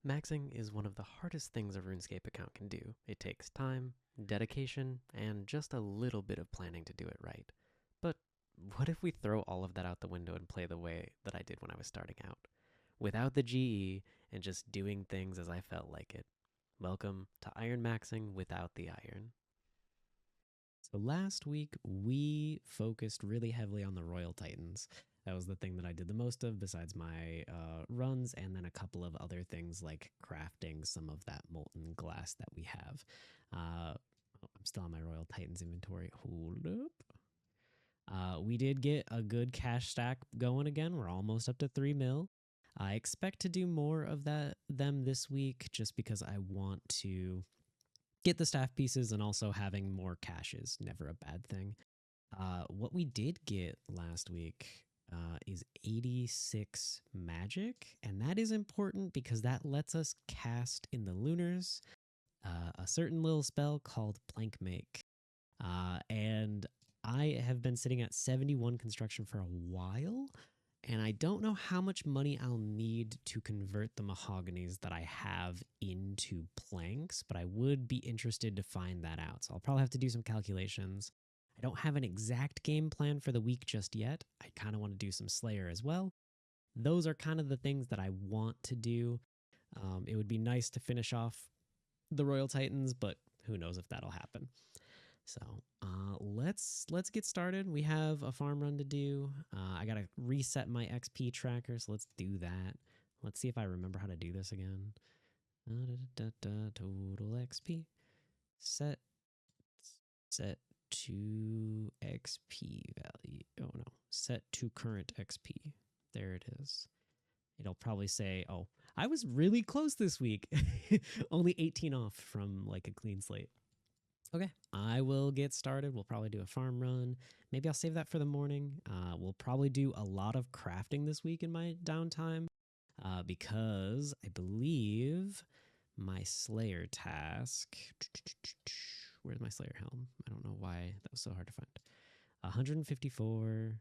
Maxing is one of the hardest things a RuneScape account can do. It takes time, dedication, and just a little bit of planning to do it right. But what if we throw all of that out the window and play the way that I did when I was starting out? Without the GE and just doing things as I felt like it. Welcome to Iron Maxing without the iron. So last week we focused really heavily on the Royal Titans. That was the thing that I did the most of besides my runs, and then a couple of other things like crafting some of that molten glass that we have. I'm still on my Royal Titans inventory. Hold up. We did get a good cash stack going again. We're almost up to 3 mil. I expect to do more of them this week just because I want to get the staff pieces, and also having more cash is never a bad thing. What we did get last week is 86 magic, and that is important because that lets us cast in the lunars a certain little spell called Plank Make. And I have been sitting at 71 construction for a while, and I don't know how much money I'll need to convert the mahoganies that I have into planks, but I would be interested to find that out. So I'll probably have to do some calculations. I don't have an exact game plan for the week just yet. I kind of want to do some Slayer as well. Those are kind of the things that I want to do. It would be nice to finish off the Royal Titans, but who knows if that'll happen. So let's get started. We have a farm run to do. I gotta reset my XP tracker, so let's do that. Let's see if I remember how to do this again. Total XP set to XP value. Oh no, set to current XP. There it is. It'll probably say, oh, I was really close this week. Only 18 off from like a clean slate. Okay, I will get started. We'll probably do a farm run. Maybe I'll save that for the morning. We'll probably do a lot of crafting this week in my downtime because I believe my Slayer task... Where's my Slayer helm? I don't know why that was so hard to find. 154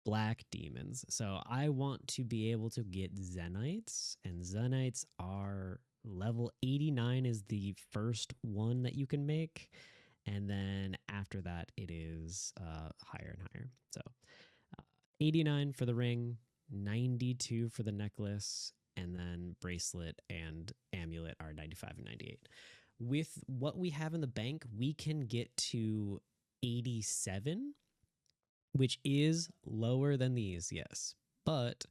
black demons. So I want to be able to get Zenites, and Zenites are level 89 is the first one that you can make, and then after that it is higher and higher. So 89 for the ring, 92 for the necklace, and then bracelet and amulet are 95 and 98. With what we have in the bank, we can get to 87, which is lower than these, yes, but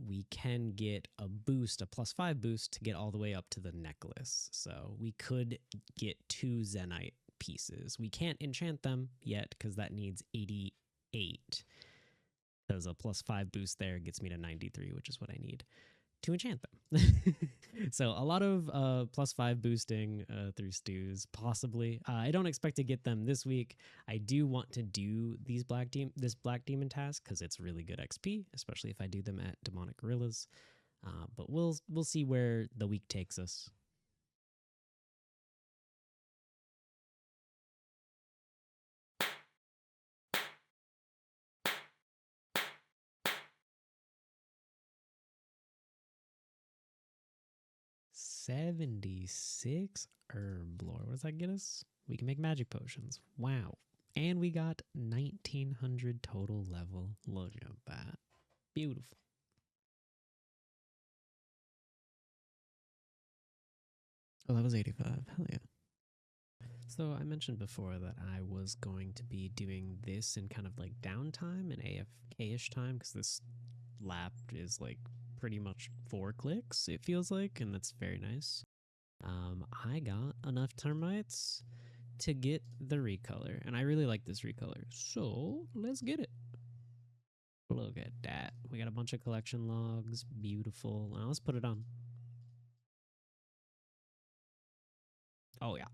we can get a boost, a +5 boost, to get all the way up to the necklace. So we could get 2 Zenite pieces. We can't enchant them yet because that needs 88. Because a +5 boost there gets me to 93, which is what I need to enchant them. So a lot of +5 boosting through stews, possibly. I don't expect to get them this week. I do want to do this black demon task because it's really good XP, especially if I do them at demonic gorillas. But we'll see where the week takes us. $76 herb lore. What does that get us? We can make magic potions. Wow. And we got 1900 total level. Look at that. Beautiful. Oh, that was 85. Hell yeah. So I mentioned before that I was going to be doing this in kind of like downtime and AFK-ish time because this lap is like pretty much 4 clicks, it feels like, and that's very nice. I got enough termites to get the recolor, and I really like this recolor, so let's get it. Look at that. We got a bunch of collection logs. Beautiful. Now let's put it on. Oh yeah.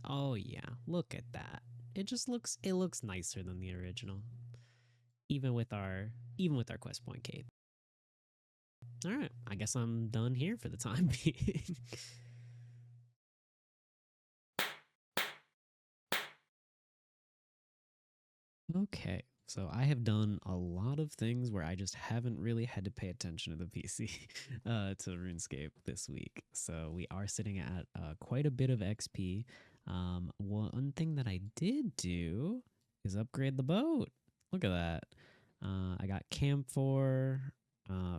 Oh yeah. Look at that. It looks nicer than the original. Even with our quest point cape. All right, I guess I'm done here for the time being. Okay, So I have done a lot of things where I just haven't really had to pay attention to the PC to RuneScape this week. So we are sitting at quite a bit of XP. One thing that I did do is upgrade the boat. Look at that. I got camphor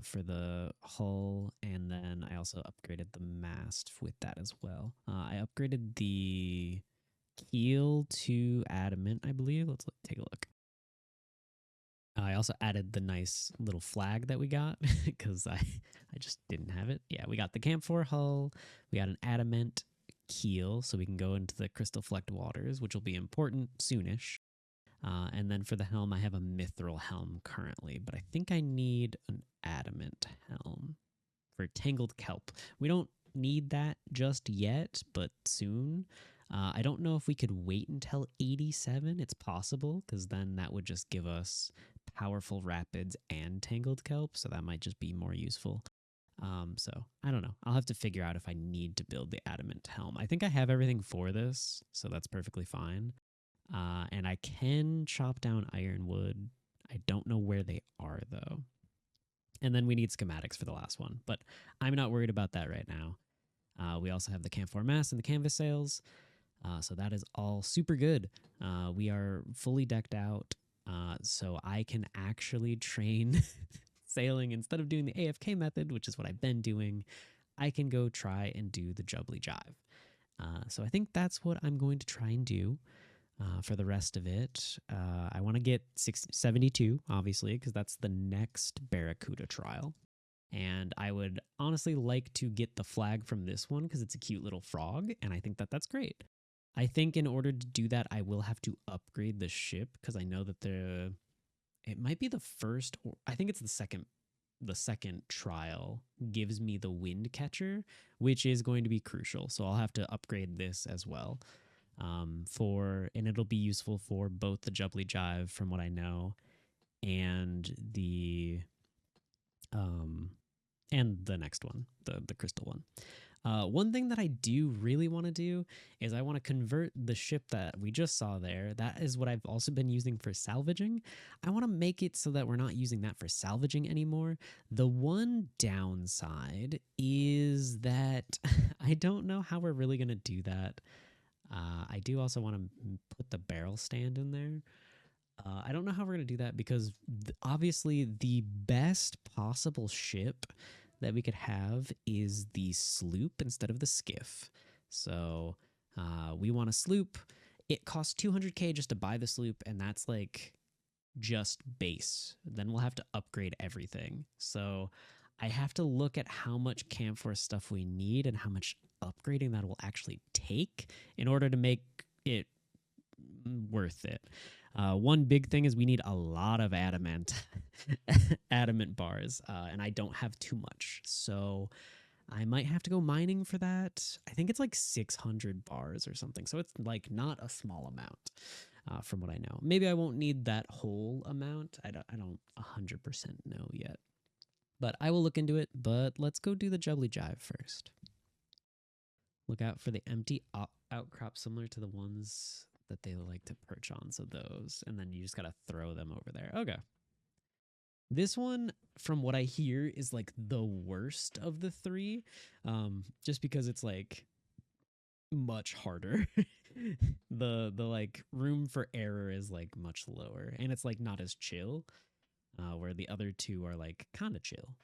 for the hull, and then I also upgraded the mast with that as well. I upgraded the keel to adamant, I believe. Let's take a look. I also added the nice little flag that we got because I just didn't have it. Yeah, we got the camphor hull. We got an adamant keel so we can go into the crystal flecked waters, which will be important soonish. And then for the helm, I have a mithril helm currently, but I think I need an adamant helm for tangled kelp. We don't need that just yet, but soon. I don't know if we could wait until 87. It's possible because then that would just give us powerful rapids and tangled kelp, so that might just be more useful. So I don't know. I'll have to figure out if I need to build the adamant helm. I think I have everything for this, so that's perfectly fine. And I can chop down ironwood. I don't know where they are though. And then we need schematics for the last one, but I'm not worried about that right now. We also have the camphor mast and the canvas sails. So that is all super good. We are fully decked out. So I can actually train sailing instead of doing the AFK method, which is what I've been doing. I can go try and do the jubbly jive. So I think that's what I'm going to try and do for the rest of it. I want to get 72, obviously, because that's the next Barracuda trial. And I would honestly like to get the flag from this one because it's a cute little frog, and I think that that's great. I think in order to do that, I will have to upgrade the ship because I know that it might be the first, or I think it's the second. The second trial gives me the wind catcher, which is going to be crucial. So I'll have to upgrade this as well. And it'll be useful for both the jubbly jive, from what I know, and the next one, the crystal one. One thing that I do really want to do is I want to convert the ship that we just saw there. That is what I've also been using for salvaging. I want to make it so that we're not using that for salvaging anymore. The one downside is that I don't know how we're really going to do that. I do also want to put the barrel stand in there. I don't know how we're going to do that because obviously the best possible ship that we could have is the sloop instead of the skiff. So we want a sloop. It costs 200K just to buy the sloop, and that's like just base. Then we'll have to upgrade everything. So I have to look at how much camphor stuff we need and how much upgrading that will actually take in order to make it worth it. One big thing is we need a lot of adamant bars, and I don't have too much. So I might have to go mining for that. I think it's like 600 bars or something. So it's like not a small amount from what I know. Maybe I won't need that whole amount. I don't 100% know yet. But I will look into it. But let's go do the jubbly jive first. Look out for the empty outcrop similar to the ones that they like to perch on. So those, and then you just got to throw them over there. Okay. This one, from what I hear, is like the worst of the three, just because it's like much harder. the like room for error is like much lower, and it's like not as chill, where the other two are like kind of chill.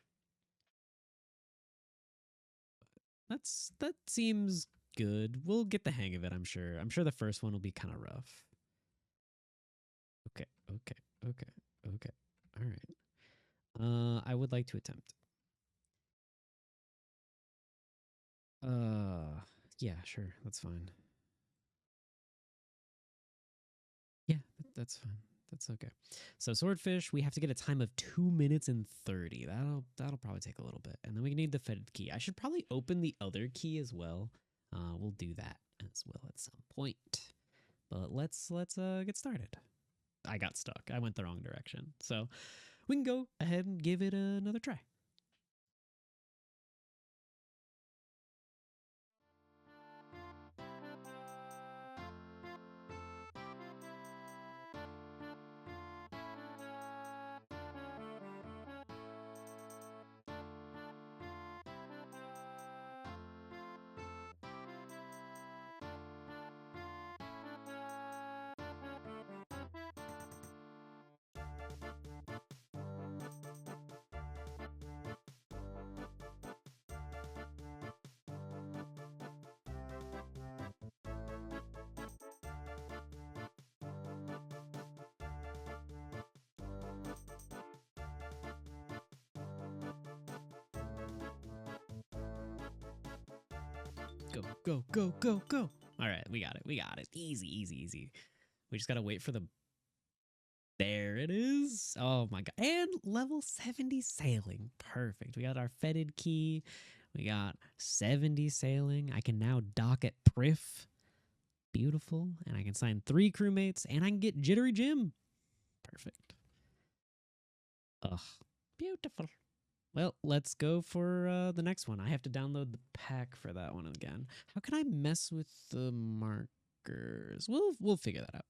That seems good. We'll get the hang of it, I'm sure. I'm sure the first one will be kind of rough. Okay. All right. I would like to attempt. Yeah, sure. That's fine. Yeah, that's fine. That's okay. So swordfish, we have to get a time of 2 minutes and 30. That'll probably take a little bit. And then we need the fetid key. I should probably open the other key as well. We'll do that as well at some point. But let's get started. I got stuck. I went the wrong direction. So we can go ahead and give it another try. go, go, go, go. All right, we got it. We got it. Easy, easy, easy. We just got to wait for the... There it is. Oh my God. And level 70 sailing. Perfect. We got our fetid key. We got 70 sailing. I can now dock at Priff. Beautiful. And I can sign 3 crewmates and I can get Jittery Jim. Perfect. Ugh. Beautiful. Well, let's go for the next one. I have to download the pack for that one again. How can I mess with the markers? We'll figure that out.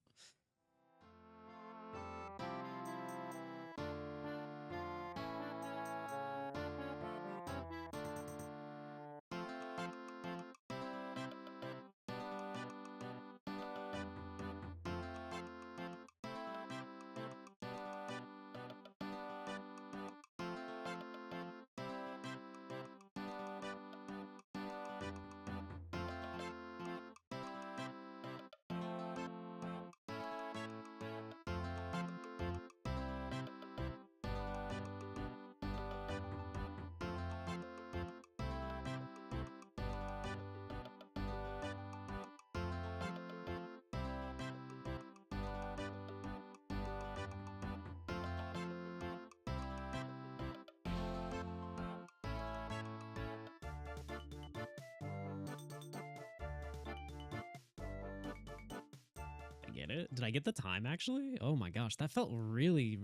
Get it? Did I get the time actually? Oh my gosh, that felt really,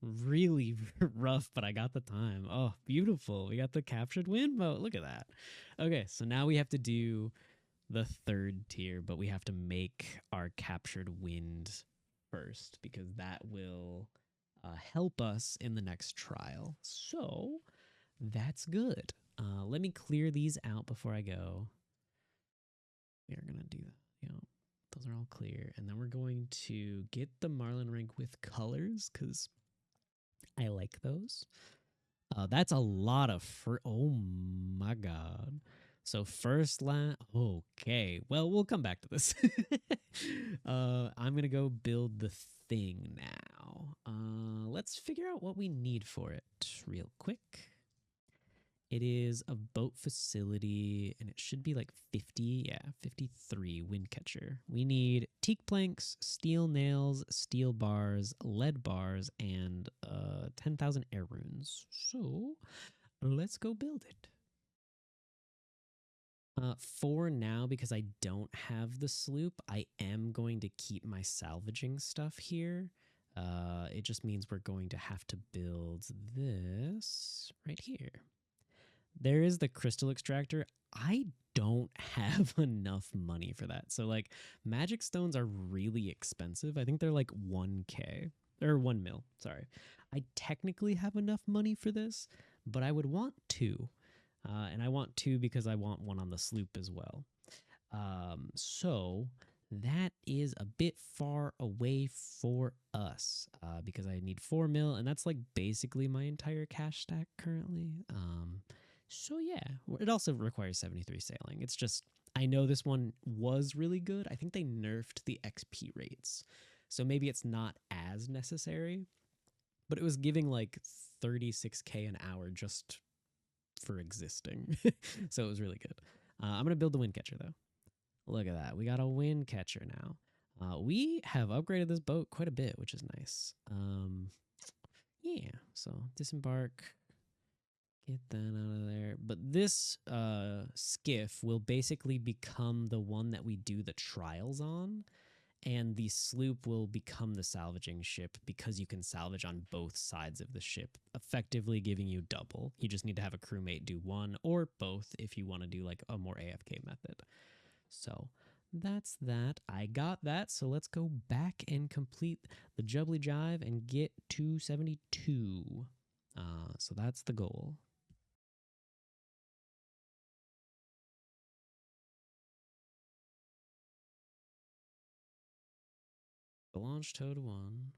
really rough, but I got the time. Oh, beautiful. We got the captured wind boat. Look at that. Okay, so now we have to do the 3rd tier, but we have to make our captured wind first because that will help us in the next trial. So that's good. Let me clear these out before I go. We are going to do that. Those are all clear. And then we're going to get the Marlin rank with colors because I like those. That's a lot of oh my God. So first line. Okay. Well, we'll come back to this. I'm going to go build the thing now. Let's figure out what we need for it real quick. It is a boat facility, and it should be like 50, 53 wind catcher. We need teak planks, steel nails, steel bars, lead bars, and 10,000 air runes. So let's go build it. For now, because I don't have the sloop, I am going to keep my salvaging stuff here. It just means we're going to have to build this right here. There is the crystal extractor. I don't have enough money for that. So like magic stones are really expensive. I think they're like 1K or 1 mil. Sorry. I technically have enough money for this, but I would want 2. And I want 2 because I want 1 on the sloop as well. So that is a bit far away for us because I need 4 mil, and that's like basically my entire cash stack currently. So yeah, it also requires 73 sailing. It's just, I know this one was really good. I think they nerfed the XP rates. So maybe it's not as necessary, but it was giving like 36K an hour just for existing. So it was really good. I'm going to build the wind catcher though. Look at that. We got a wind catcher now. We have upgraded this boat quite a bit, which is nice. Yeah, so disembark. Get that out of there. But this skiff will basically become the one that we do the trials on, and the sloop will become the salvaging ship because you can salvage on both sides of the ship, effectively giving you double. You just need to have a crewmate do one or both if you want to do like a more AFK method. So that's that. I got that. So let's go back and complete the Jubbly Jive and get 272. So that's the goal. Launch Toad 1.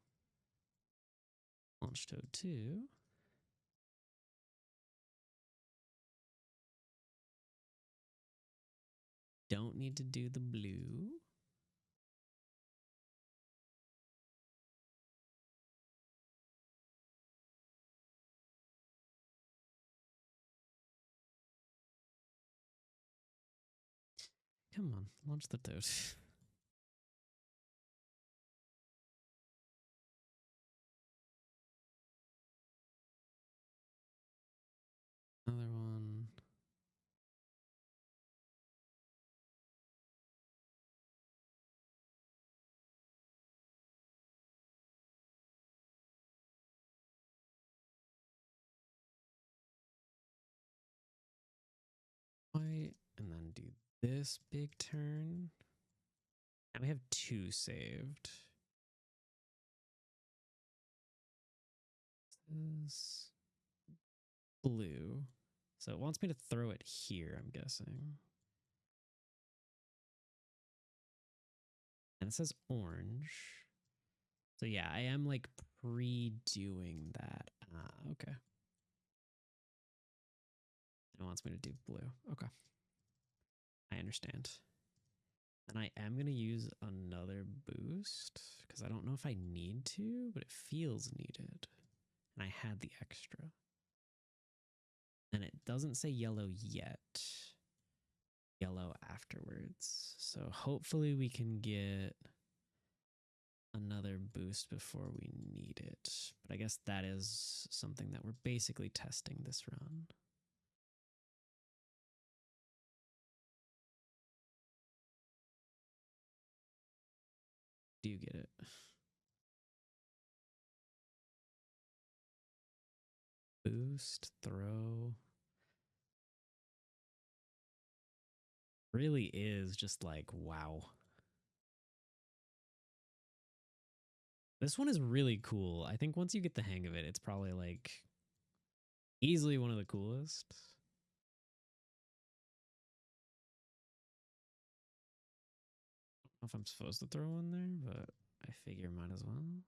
Launch Toad 2. Don't need to do the blue. Come on, launch the toad. Another one. White, and then do this big turn. And we have 2 saved. This blue. So it wants me to throw it here, I'm guessing. And it says orange. So yeah, I am like pre-doing that. Ah, okay. It wants me to do blue. Okay. I understand. And I am going to use another boost because I don't know if I need to, but it feels needed. And I had the extra. And it doesn't say yellow yet. Yellow afterwards. So hopefully we can get another boost before we need it. But I guess that is something that we're basically testing this run. Do you get it? Boost, throw. Really is just like, wow. This one is really cool. I think once you get the hang of it, it's probably like easily one of the coolest. I don't know if I'm supposed to throw one there, but I figure might as well.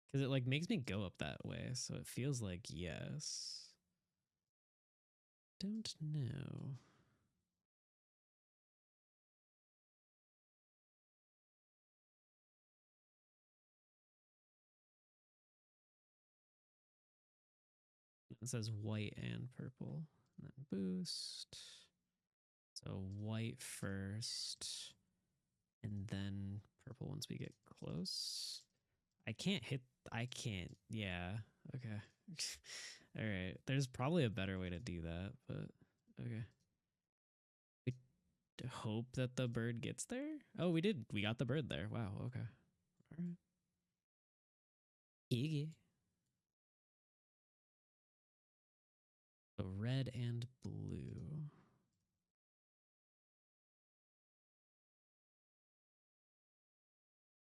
Because it like makes me go up that way, so it feels like yes. Don't know. It says white and purple. And then boost. So white first. And then purple once we get close. I can't hit. I can't. Yeah. Okay. All right. There's probably a better way to do that, but okay. We hope that the bird gets there. Oh, we did. We got the bird there. Wow. Okay. All right. Iggy. So red and blue.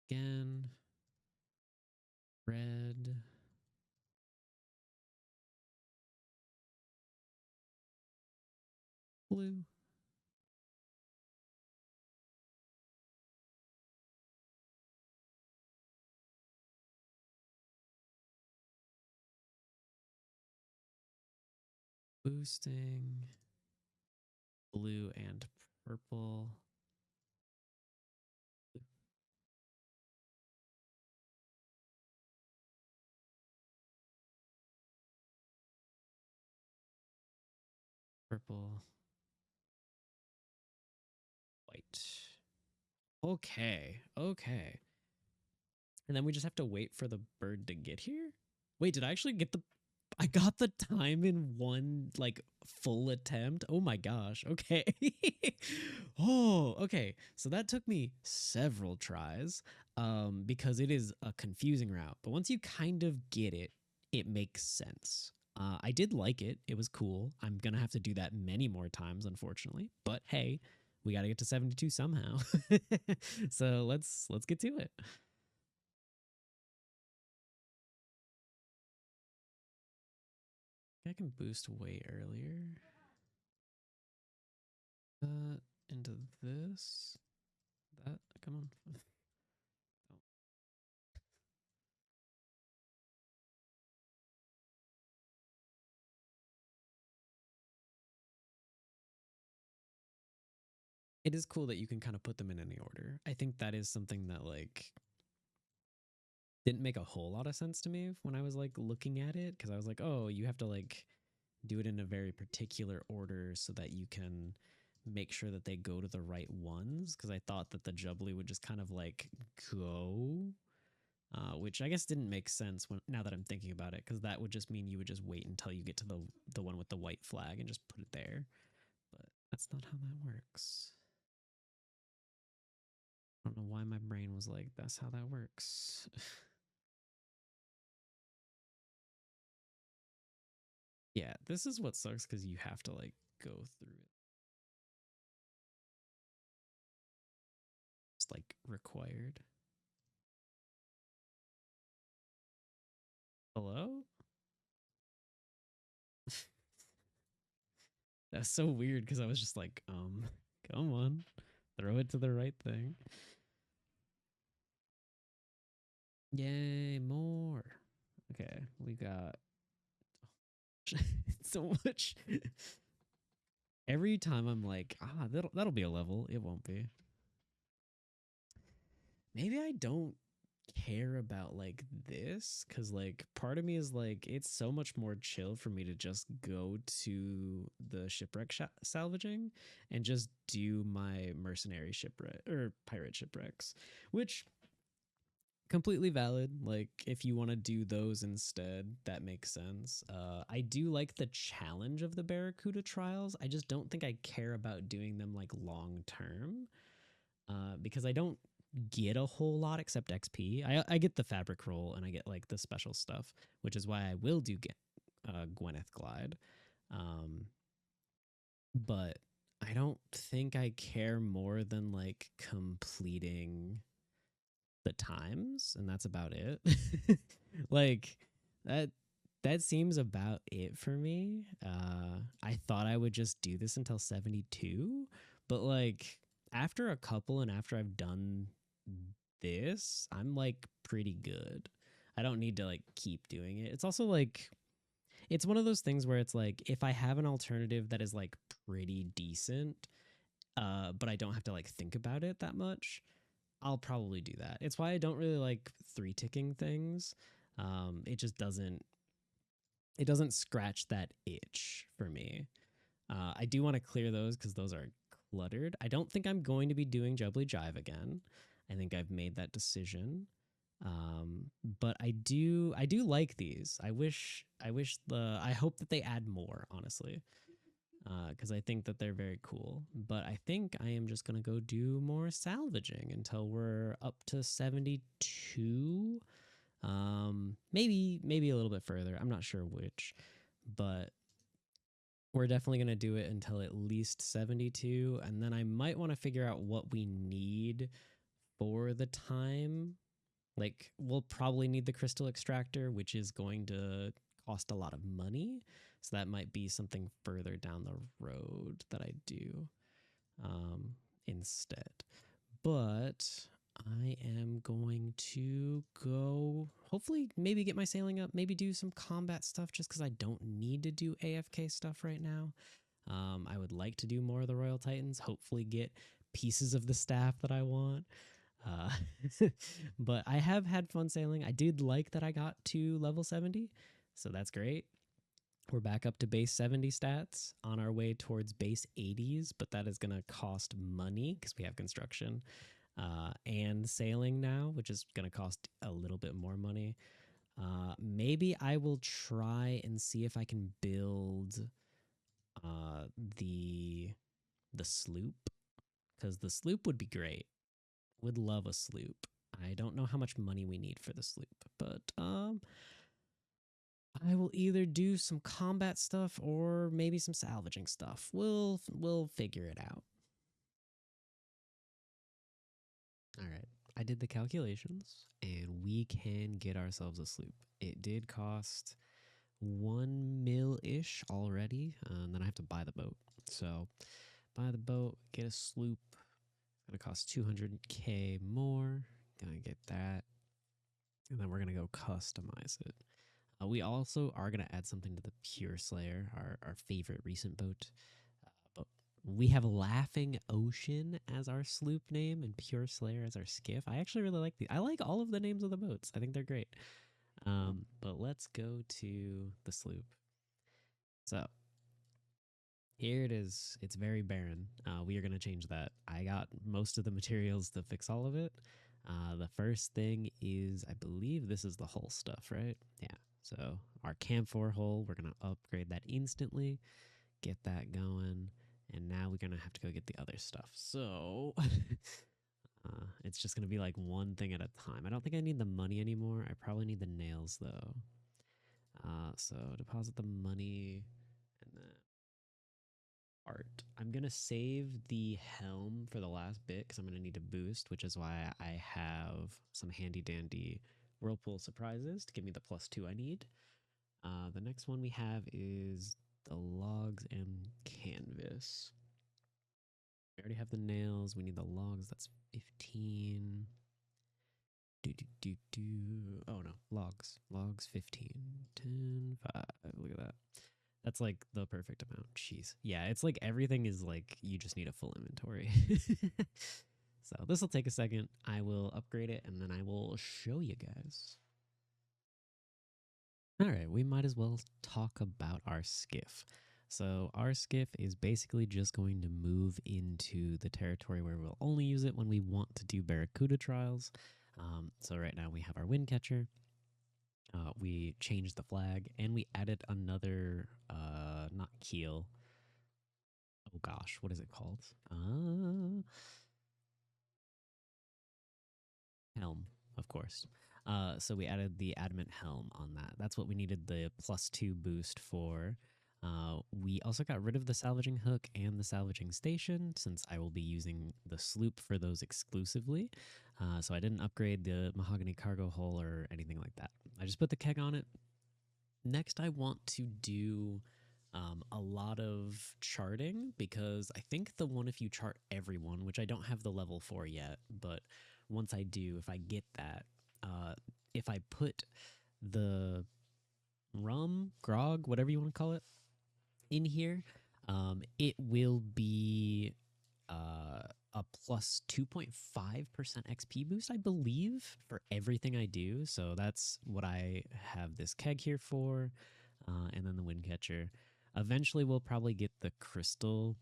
Again. Red. Blue. Boosting. Blue and purple. Purple. White. Okay. Okay. And then we just have to wait for the bird to get here? Wait, did I actually get the I got the time in one like full attempt? Oh my gosh. Okay. Oh, okay. So that took me several tries because it is a confusing route. But once you kind of get it, it makes sense. I did like it. It was cool. I'm going to have to do that many more times unfortunately. But hey, we got to get to 72 somehow. So let's get to it. I can boost way earlier. Into this. That. Come on. It is cool that you can kind of put them in any order. I think that is something that like didn't make a whole lot of sense to me when I was like looking at it because I was like, oh, you have to like do it in a very particular order so that you can make sure that they go to the right ones. Because I thought that the jubbly would just kind of like go, which I guess didn't make sense when now that I'm thinking about it, because that would just mean you would just wait until you get to the one with the white flag and just put it there. But that's not how that works. I don't know why my brain was like, that's how that works. Yeah, this is what sucks because you have to like go through it. It's like required. Hello? That's so weird because I was just like, come on, throw it to the right thing. Yay, more. Okay, we got so much. Every time I'm like, that'll be a level. It won't be. Maybe I don't care about like this because like part of me is like it's so much more chill for me to just go to the shipwreck salvaging and just do my mercenary shipwreck or pirate shipwrecks, which completely valid. Like if you want to do those instead, that makes sense. I do like the challenge of the Barracuda trials. I just don't think I care about doing them like long term, because I don't get a whole lot except XP. I get the fabric roll and I get like the special stuff, which is why I will do get Gwyneth Glide. Um, but I don't think I care more than like completing the times, and that's about it. Like that that seems about it for me. I thought I would just do this until 72, but like after a couple and after I've done this, I'm like pretty good. I don't need to like keep doing it. It's also like it's one of those things where it's like if I have an alternative that is like pretty decent, but I don't have to like think about it that much, I'll probably do that. It's why I don't really like three ticking things. It just doesn't scratch that itch for me. I do want to clear those because those are cluttered. I don't think I'm going to be doing Jubbly Jive again. I think I've made that decision. But I do like these. I hope that they add more, honestly, because I think that they're very cool. But I think I am just gonna go do more salvaging until we're up to 72. Maybe a little bit further. I'm not sure which, but we're definitely gonna do it until at least 72, and then I might want to figure out what we need for the time. Like we'll probably need the crystal extractor, which is going to cost a lot of money. So that might be something further down the road that I do instead. But I am going to go, hopefully, maybe get my sailing up, maybe do some combat stuff just because I don't need to do AFK stuff right now. I would like to do more of the Royal Titans, hopefully, get pieces of the staff that I want. Uh, but I have had fun sailing. I did like that I got to level 70, so that's great. We're back up to base 70 stats on our way towards base 80s, but that is going to cost money because we have construction and sailing now, which is going to cost a little bit more money. Maybe I will try and see if I can build uh, the the sloop, because the sloop would be great. Would love a sloop. I don't know how much money we need for the sloop, but I will either do some combat stuff or maybe some salvaging stuff. We'll figure it out. All right. I did the calculations and we can get ourselves a sloop. It did cost 1 mil ish already, and then I have to buy the boat. So, buy the boat, get a sloop. It's gonna cost 200K more. Gonna get that. And then we're gonna go customize it. We also are gonna add something to the Pure Slayer, our favorite recent boat. But we have Laughing Ocean as our sloop name and Pure Slayer as our skiff. I actually really like these. I like all of the names of the boats. I think they're great. But let's go to the sloop. So here it is. It's very barren. We are going to change that. I got most of the materials to fix all of it. The first thing is, I believe this is the hull stuff, right? Yeah. So our camphor hull, we're going to upgrade that instantly, get that going. And now we're going to have to go get the other stuff. So it's just going to be like one thing at a time. I don't think I need the money anymore. I probably need the nails though. So deposit the money and then art. I'm going to save the helm for the last bit because I'm going to need a boost, which is why I have some handy dandy whirlpool surprises to give me the +2 I need. The next one we have is the logs and canvas. We already have the nails. We need the logs. That's 15. Oh no, logs. Logs 15. 10, 5. Look at that. That's like the perfect amount. Jeez. Yeah, it's like everything is like you just need a full inventory. So this will take a second. I will upgrade it and then I will show you guys. All right, we might as well talk about our skiff. So our skiff is basically just going to move into the territory where we'll only use it when we want to do Barracuda trials. So right now we have our wind catcher. We changed the flag and we added another, not keel. Oh gosh, what is it called? Helm, of course. So we added the adamant helm on that. That's what we needed the +2 boost for. We also got rid of the salvaging hook and the salvaging station since I will be using the sloop for those exclusively. So I didn't upgrade the mahogany cargo hull or anything like that. I just put the keg on it. Next, I want to do a lot of charting because I think the one if you chart everyone, which I don't have the level for yet, but once I do, if I get that, if I put the rum, grog, whatever you want to call it, in here, it will be a plus 2.5% XP boost, I believe, for everything I do. So that's what I have this keg here for, and then the wind catcher. Eventually, we'll probably get the crystal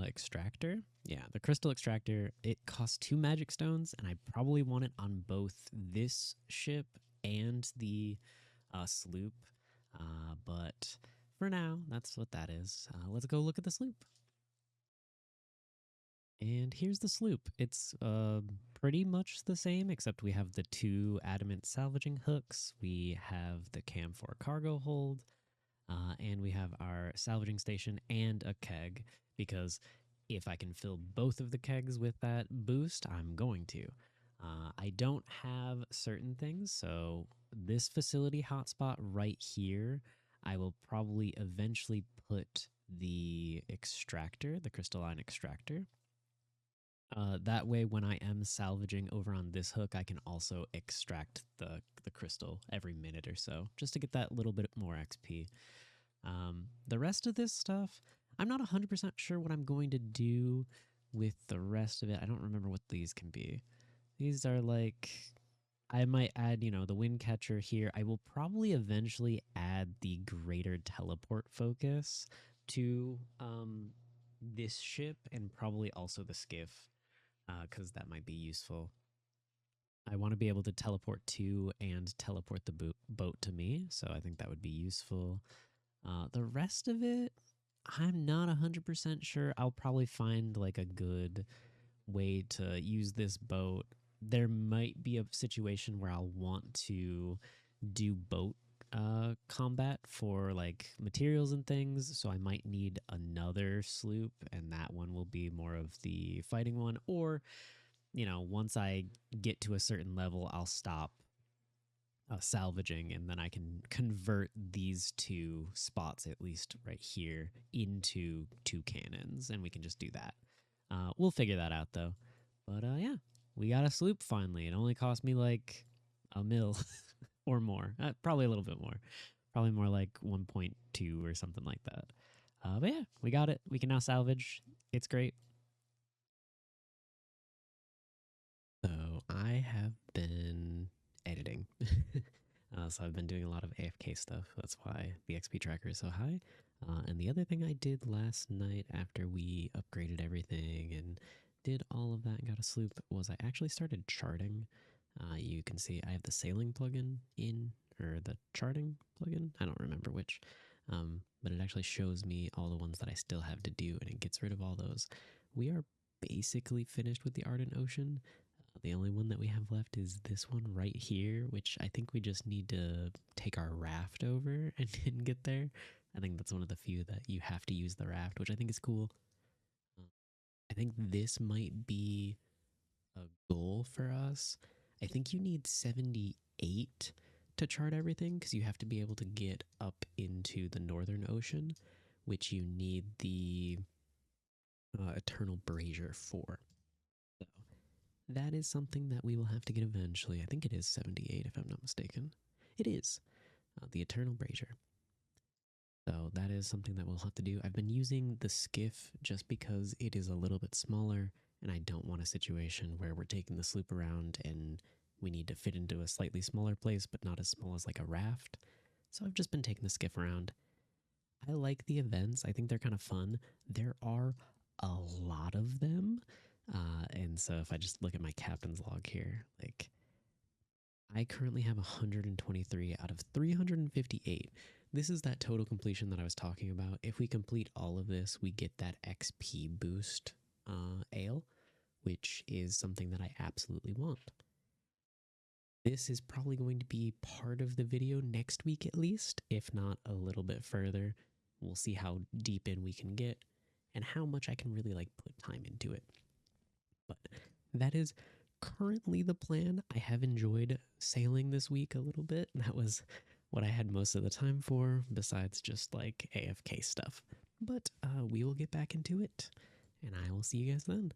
extractor. Yeah, the crystal extractor. It costs 2 magic stones, and I probably want it on both this ship and the sloop. But for now, that's what that is. Let's go look at the sloop. And here's the sloop. It's pretty much the same, except we have the 2 adamant salvaging hooks. We have the camphor cargo hold, and we have our salvaging station and a keg, because if I can fill both of the kegs with that boost, I'm going to. I don't have certain things, so this facility hotspot right here, I will probably eventually put the extractor, the crystalline extractor. That way, when I am salvaging over on this hook, I can also extract the crystal every minute or so, just to get that little bit more XP. The rest of this stuff, I'm not 100% sure what I'm going to do with the rest of it. I don't remember what these can be. These are like, I might add, the wind catcher here. I will probably eventually add the greater teleport focus to this ship and probably also the skiff, because that might be useful. I want to be able to teleport to and teleport the boat to me, so I think that would be useful. The rest of it, I'm not 100% sure. I'll probably find like a good way to use this boat. There might be a situation where I'll want to do boat combat for like materials and things, so I might need another sloop, and that one will be more of the fighting one. Or, once I get to a certain level, I'll stop salvaging, and then I can convert these 2 spots, at least right here, into 2 cannons, and we can just do that. We'll figure that out though. But yeah, we got a sloop finally. It only cost me like a mil or more, probably a little bit more, probably more like 1.2 or something like that. But yeah, we got it. We can now salvage. It's great. So I have been editing. So I've been doing a lot of AFK stuff. That's why the XP tracker is so high. And the other thing I did last night after we upgraded everything and did all of that and got a sloop was I actually started charting. You can see I have the sailing plugin in, or the charting plugin. I don't remember which. But it actually shows me all the ones that I still have to do and it gets rid of all those. We are basically finished with the Ardent Ocean. The only one that we have left is this one right here, which I think we just need to take our raft over and get there. I think that's one of the few that you have to use the raft, which I think is cool. Uh, I think this might be a goal for us. I think you need 78 to chart everything because you have to be able to get up into the Northern Ocean, which you need the Eternal Brazier for. So that is something that we will have to get eventually. I think it is 78 if I'm not mistaken. It is the Eternal Brazier. So that is something that we'll have to do. I've been using the skiff just because it is a little bit smaller and I don't want a situation where we're taking the sloop around and we need to fit into a slightly smaller place but not as small as like a raft. So I've just been taking the skiff around. I like the events. I think they're kind of fun. There are a lot of them. And so if I just look at my captain's log here, like I currently have 123 out of 358. This is that total completion that I was talking about. If we complete all of this, we get that XP boost ale, which is something that I absolutely want. This is probably going to be part of the video next week at least, if not a little bit further. We'll see how deep in we can get and how much I can really like put time into it. But that is currently the plan. I have enjoyed sailing this week a little bit. That was what I had most of the time for, besides just like AFK stuff. But we will get back into it, and I will see you guys then.